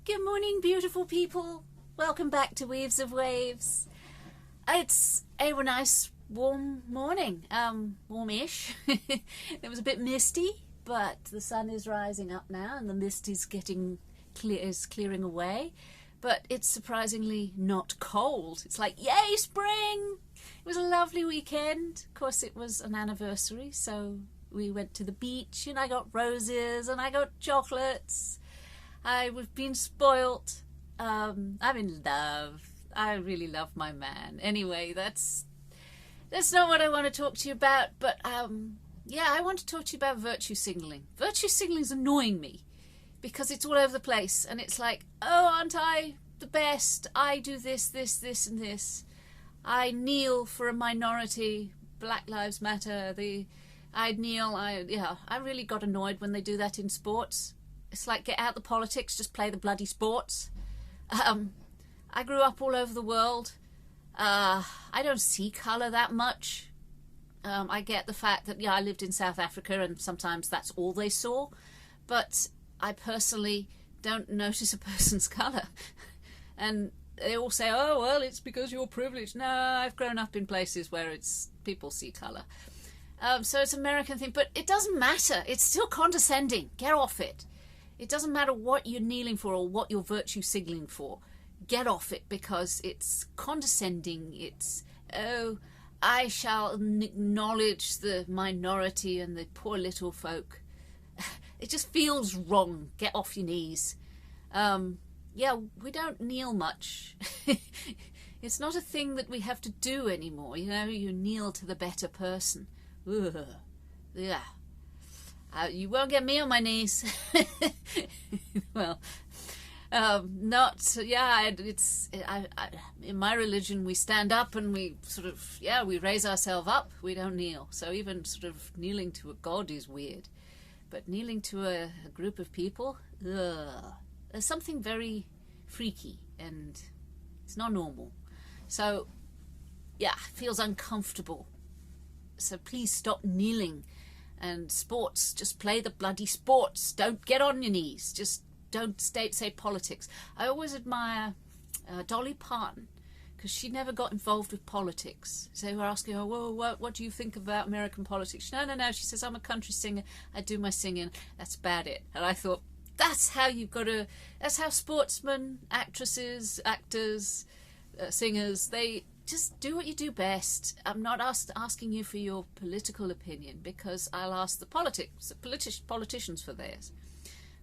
Good morning, beautiful people. Welcome back to Weaves of Waves. It's a nice warm morning, warmish. It was a bit misty, but the sun is rising up now and the mist is clearing away. But it's surprisingly not cold. It's like, yay, spring! It was a lovely weekend. Of course, it was an anniversary, so we went to the beach and I got roses and I got chocolates. I've been spoilt. I'm in love. I really love my man. Anyway, that's not what I want to talk to you about. But yeah, I want to talk to you about virtue signaling. Virtue signaling is annoying me because it's all over the place, and it's like, oh, aren't I the best? I do this, this, this, and this. I kneel for a minority. Black Lives Matter. I really got annoyed when they do that in sports. It's like, get out the politics, just play the bloody sports. I grew up all over the world. I don't see colour that much. I get the fact that, yeah, I lived in South Africa and sometimes that's all they saw. But I personally don't notice a person's colour. And they all say, oh, well, it's because you're privileged. No, I've grown up in places where people see colour. So it's an American thing. But it doesn't matter. It's still condescending. Get off it. It doesn't matter what you're kneeling for or what you're virtue signaling for. Get off it because it's condescending. It's, oh, I shall acknowledge the minority and the poor little folk. It just feels wrong. Get off your knees. Yeah, we don't kneel much. It's not a thing that we have to do anymore. You know, you kneel to the better person. Ugh. Yeah. You won't get me on my knees. Well, in my religion we stand up and we we raise ourselves up. We don't kneel. So even sort of kneeling to a god is weird. But kneeling to a group of people, there's something very freaky and it's not normal. So, yeah, it feels uncomfortable. So please stop kneeling. And sports, just play the bloody sports. Don't get on your knees. Just don't say politics. I always admire Dolly Parton because she never got involved with politics. So they were asking her, well, what do you think about American politics? No. She says, I'm a country singer. I do my singing. That's about it. And I thought, that's how sportsmen, actresses, actors, singers, they just do what you do best. I'm not asking you for your political opinion because I'll ask the politicians for theirs.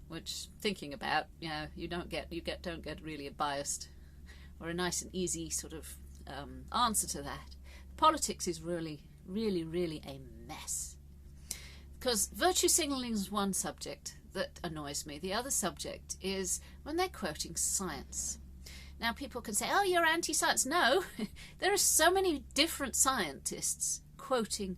Which, thinking about, you don't get really biased or a nice and easy sort of answer to that. Politics is really, really, really a mess. Because virtue signaling is one subject that annoys me. The other subject is when they're quoting science. Now people can say, oh, you're anti-science. No, there are so many different scientists quoting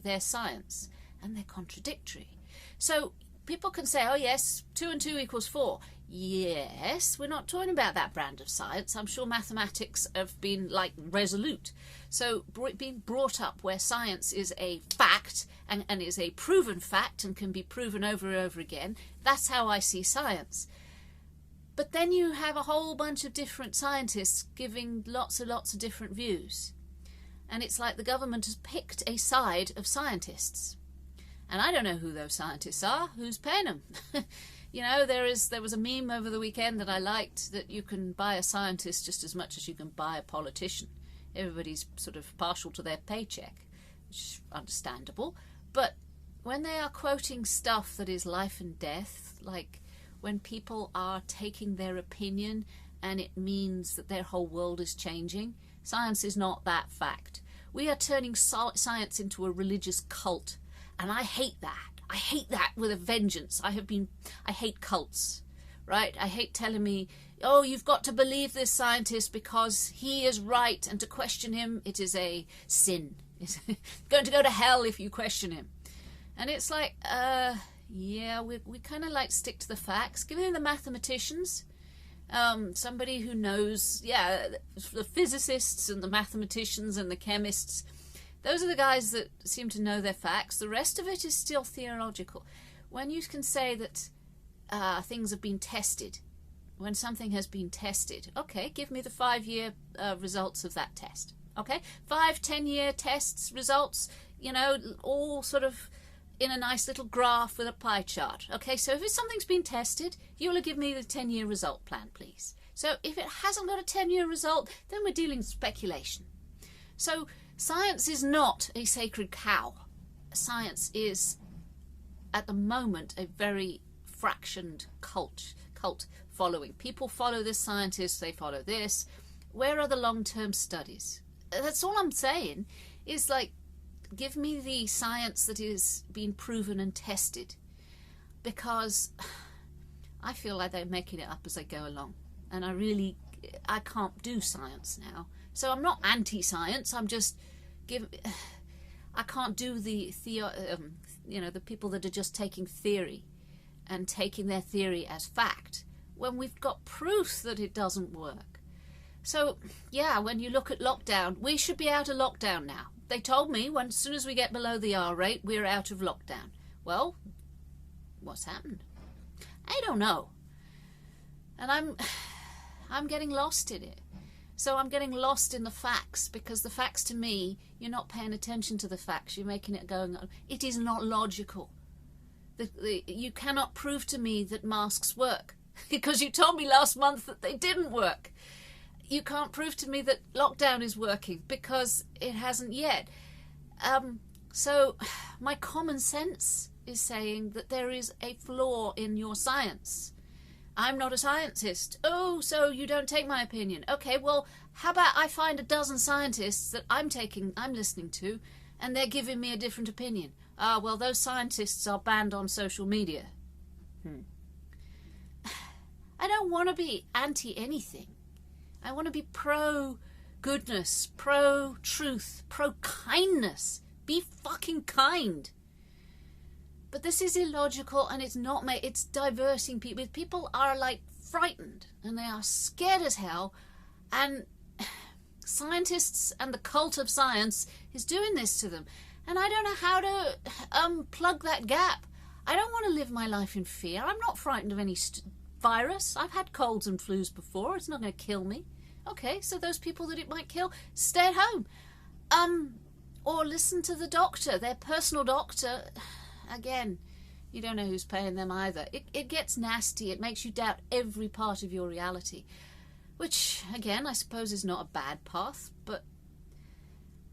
their science and they're contradictory. So people can say, oh yes, 2 and 2 equals 4. Yes, we're not talking about that brand of science. I'm sure mathematics have been like resolute. So being brought up where science is a fact and is a proven fact and can be proven over and over again, that's how I see science. But then you have a whole bunch of different scientists giving lots of different views. And it's like the government has picked a side of scientists. And I don't know who those scientists are, who's paying them. There was a meme over the weekend that I liked that you can buy a scientist just as much as you can buy a politician. Everybody's sort of partial to their paycheck, which is understandable. But when they are quoting stuff that is life and death, like when people are taking their opinion and it means that their whole world is changing, science is not that fact. We are turning science into a religious cult, and I hate that. I hate that with a vengeance. I hate cults, right? I hate telling me, oh, you've got to believe this scientist because he is right, and to question him, it is a sin. It's going to go to hell if you question him. And it's like, yeah, we kind of like stick to the facts. Give me the mathematicians, somebody who knows, the physicists and the mathematicians and the chemists. Those are the guys that seem to know their facts. The rest of it is still theological. When you can say that things have been tested, when something has been tested, okay, give me the 5-year results of that test. Okay, 5, 10-year tests, results, you know, all sort of in a nice little graph with a pie chart. Okay, so if something's been tested, you will give me the 10-year result plan, please. So if it hasn't got a 10-year result, then we're dealing with speculation. So science is not a sacred cow. Science is, at the moment, a very fractioned cult following. People follow this, scientists, they follow this. Where are the long-term studies? That's all I'm saying, is like, give me the science that is being proven and tested, because I feel like they're making it up as they go along, and I can't do science now. So I'm not anti-science. I'm just I can't do the people that are just taking theory and taking their theory as fact when we've got proof that it doesn't work. So, yeah, when you look at lockdown, we should be out of lockdown now. They told me as soon as we get below the R rate, we're out of lockdown. Well, what's happened? I don't know. And I'm getting lost in it. So I'm getting lost in the facts, because the facts, to me, you're not paying attention to the facts. You're making it going on. It is not logical. You cannot prove to me that masks work, because you told me last month that they didn't work. You can't prove to me that lockdown is working, because it hasn't yet. So my common sense is saying that there is a flaw in your science. I'm not a scientist. Oh, so you don't take my opinion. Okay, well, how about I find a dozen scientists that I'm listening to, and they're giving me a different opinion. Ah, well, those scientists are banned on social media. I don't want to be anti-anything. I want to be pro-goodness, pro-truth, pro-kindness. Be fucking kind. But this is illogical, and it's diverting people. People are like frightened, and they are scared as hell, and scientists and the cult of science is doing this to them. And I don't know how to plug that gap. I don't want to live my life in fear. I'm not frightened of any virus. I've had colds and flus before. It's not going to kill me. Okay, so those people that it might kill, stay at home. Or listen to the doctor, their personal doctor. Again, you don't know who's paying them either. It gets nasty. It makes you doubt every part of your reality, which, again, I suppose is not a bad path, but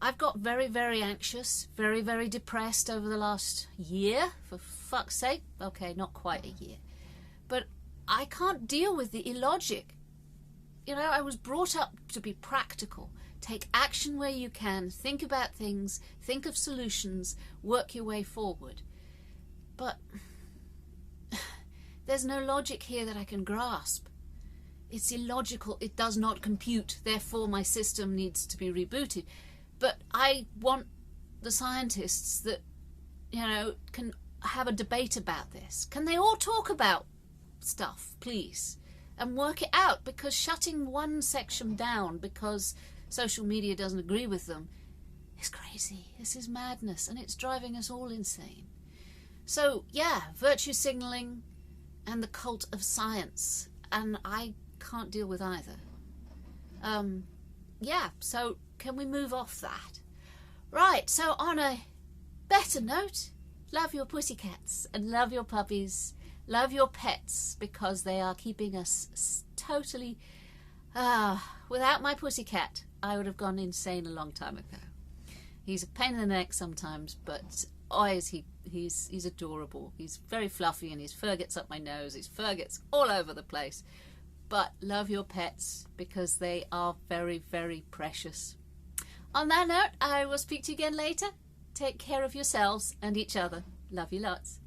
I've got very, very anxious, very, very depressed over the last year, for fuck's sake. Okay, not quite a year. But I can't deal with the illogic. You know, I was brought up to be practical. Take action where you can, think about things, think of solutions, work your way forward. But there's no logic here that I can grasp. It's illogical, it does not compute, therefore my system needs to be rebooted. But I want the scientists that, you know, can have a debate about this. Can they all talk about stuff, please? And work it out, because shutting one section down because social media doesn't agree with them is crazy. This is madness, and it's driving us all insane. So, yeah, virtue signaling and the cult of science, and I can't deal with either. Yeah, so can we move off that? Right, so on a better note, love your pussycats and love your puppies. Love your pets, because they are keeping us totally... without my pussycat, I would have gone insane a long time ago. He's a pain in the neck sometimes, but is he's adorable. He's very fluffy, and his fur gets up my nose. His fur gets all over the place. But love your pets, because they are very, very precious. On that note, I will speak to you again later. Take care of yourselves and each other. Love you lots.